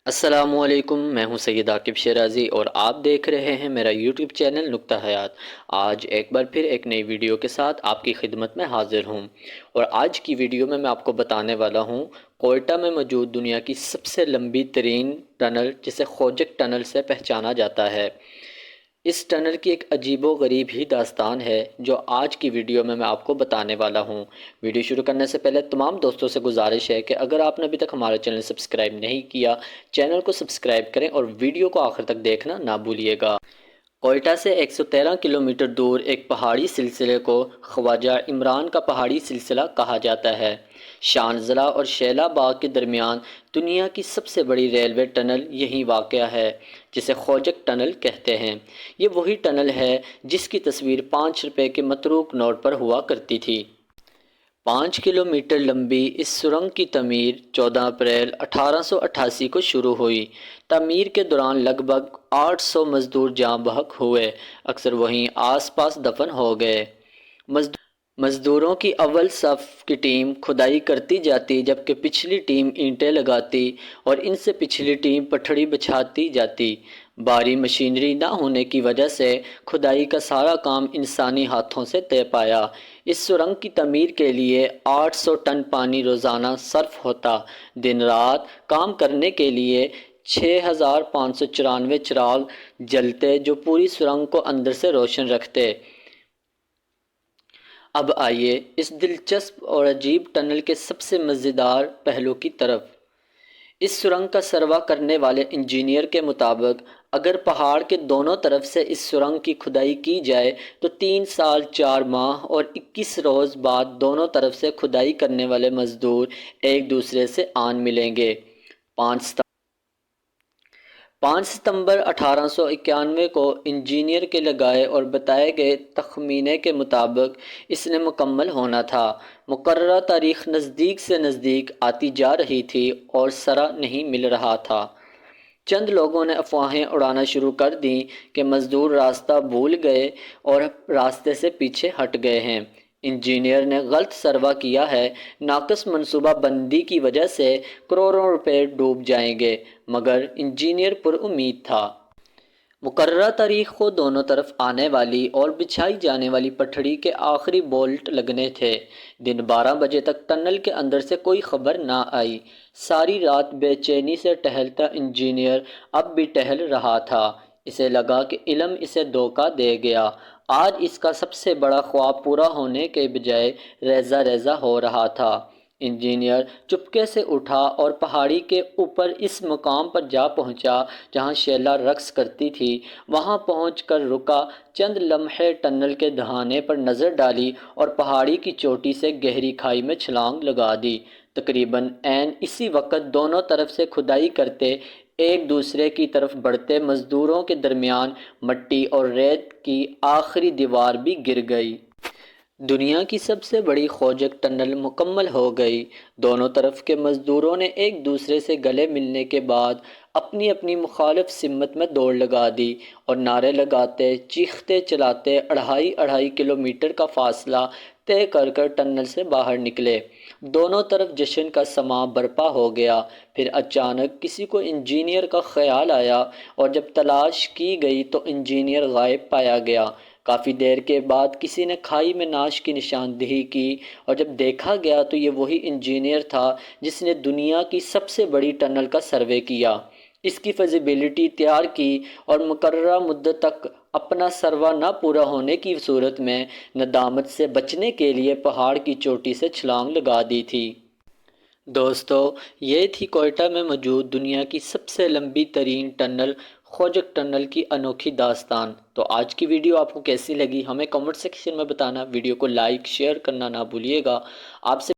السلام علیکم، میں ہوں سید عاقب شیرازی اور آپ دیکھ رہے ہیں میرا یوٹیوب چینل نکتہ حیات۔ آج ایک بار پھر ایک نئی ویڈیو کے ساتھ آپ کی خدمت میں حاضر ہوں، اور آج کی ویڈیو میں آپ کو بتانے والا ہوں کوئٹہ میں موجود دنیا کی سب سے لمبی ترین ٹنل جسے خوجک ٹنل سے پہچانا جاتا ہے۔ اس ٹنل کی ایک عجیب و غریب ہی داستان ہے جو آج کی ویڈیو میں آپ کو بتانے والا ہوں۔ ویڈیو شروع کرنے سے پہلے تمام دوستوں سے گزارش ہے کہ اگر آپ نے ابھی تک ہمارا چینل سبسکرائب نہیں کیا، چینل کو سبسکرائب کریں اور ویڈیو کو آخر تک دیکھنا نہ بھولیے گا۔ کوئٹہ سے 113 کلومیٹر دور ایک پہاڑی سلسلے کو خواجہ عمران کا پہاڑی سلسلہ کہا جاتا ہے۔ شانزلہ اور شیلا باغ کے درمیان دنیا کی سب سے بڑی ریلوے ٹنل یہیں واقع ہے، جسے خوجک ٹنل کہتے ہیں۔ یہ وہی ٹنل ہے جس کی تصویر 5 روپے کے متروک نوٹ پر ہوا کرتی تھی۔ 5 کلومیٹر لمبی اس سرنگ کی تعمیر 14 اپریل 1888 کو شروع ہوئی۔ تعمیر کے دوران لگ بھگ 800 مزدور جاں بحق ہوئے، اکثر وہیں آس پاس دفن ہو گئے۔ مزدوروں کی اول صف کی ٹیم کھدائی کرتی جاتی، جبکہ پچھلی ٹیم اینٹیں لگاتی اور ان سے پچھلی ٹیم پٹھڑی بچھاتی جاتی۔ بھاری مشینری نہ ہونے کی وجہ سے کھدائی کا سارا کام انسانی ہاتھوں سے طے پایا۔ اس سرنگ کی تعمیر کے لیے 800 ٹن پانی روزانہ صرف ہوتا۔ دن رات کام کرنے کے لیے 6594 چراغ جلتے جو پوری سرنگ کو اندر سے روشن رکھتے۔ اب آئیے اس دلچسپ اور عجیب ٹنل کے سب سے مزیدار پہلو کی طرف۔ اس سرنگ کا سروا کرنے والے انجینئر کے مطابق اگر پہاڑ کے دونوں طرف سے اس سرنگ کی کھدائی کی جائے تو 3 سال 4 ماہ اور 21 روز بعد دونوں طرف سے کھدائی کرنے والے مزدور ایک دوسرے سے آن ملیں گے۔ 5 ستمبر 1891 کو انجینئر کے لگائے اور بتائے گئے تخمینے کے مطابق اس نے مکمل ہونا تھا۔ مقررہ تاریخ نزدیک سے نزدیک آتی جا رہی تھی اور سرا نہیں مل رہا تھا۔ چند لوگوں نے افواہیں اڑانا شروع کر دیں کہ مزدور راستہ بھول گئے اور راستے سے پیچھے ہٹ گئے ہیں۔ انجینئر نے غلط سروا کیا ہے، ناقص منصوبہ بندی کی وجہ سے کروڑوں روپے ڈوب جائیں گے، مگر انجینئر پر امید تھا۔ مقررہ تاریخ کو دونوں طرف آنے والی اور بچھائی جانے والی پٹھڑی کے آخری بولٹ لگنے تھے۔ دن 12 بجے تک ٹنل کے اندر سے کوئی خبر نہ آئی۔ ساری رات بے چینی سے ٹہلتا انجینئر اب بھی ٹہل رہا تھا۔ اسے لگا کہ علم اسے دھوکہ دے گیا۔ آج اس کا سب سے بڑا خواب پورا ہونے کے بجائے ریزہ ریزہ ہو رہا تھا۔ انجینئر چپکے سے اٹھا اور پہاڑی کے اوپر اس مقام پر جا پہنچا جہاں شیلا رقص کرتی تھی۔ وہاں پہنچ کر رکا، چند لمحے ٹنل کے دہانے پر نظر ڈالی اور پہاڑی کی چوٹی سے گہری کھائی میں چھلانگ لگا دی۔ تقریباً عین اسی وقت دونوں طرف سے کھدائی کرتے ایک دوسرے کی طرف بڑھتے مزدوروں کے درمیان مٹی اور ریت کی آخری دیوار بھی گر گئی۔ دنیا کی سب سے بڑی خوجک ٹنل مکمل ہو گئی۔ دونوں طرف کے مزدوروں نے ایک دوسرے سے گلے ملنے کے بعد اپنی اپنی مخالف سمت میں دوڑ لگا دی اور نعرے لگاتے، چیختے چلاتے 2.5 کلومیٹر کا فاصلہ طے کر کر ٹنل سے باہر نکلے۔ دونوں طرف جشن کا سماں برپا ہو گیا۔ پھر اچانک کسی کو انجینئر کا خیال آیا اور جب تلاش کی گئی تو انجینئر غائب پایا گیا۔ کافی دیر کے بعد کسی نے کھائی میں نعش کی نشاندہی کی اور جب دیکھا گیا تو یہ وہی انجینئر تھا جس نے دنیا کی سب سے بڑی ٹنل کا سروے کیا، اس کی فیزیبلٹی تیار کی اور مقررہ مدت تک اپنا سروا نہ پورا ہونے کی صورت میں ندامت سے بچنے کے لیے پہاڑ کی چوٹی سے چھلانگ لگا دی تھی۔ دوستو، یہ تھی کوئٹہ میں موجود دنیا کی سب سے لمبی ترین ٹنل خوجک ٹنل کی انوکھی داستان۔ تو آج کی ویڈیو آپ کو کیسی لگی ہمیں کمنٹ سیکشن میں بتانا۔ ویڈیو کو لائک شیئر کرنا نہ بھولیے گا۔ آپ سے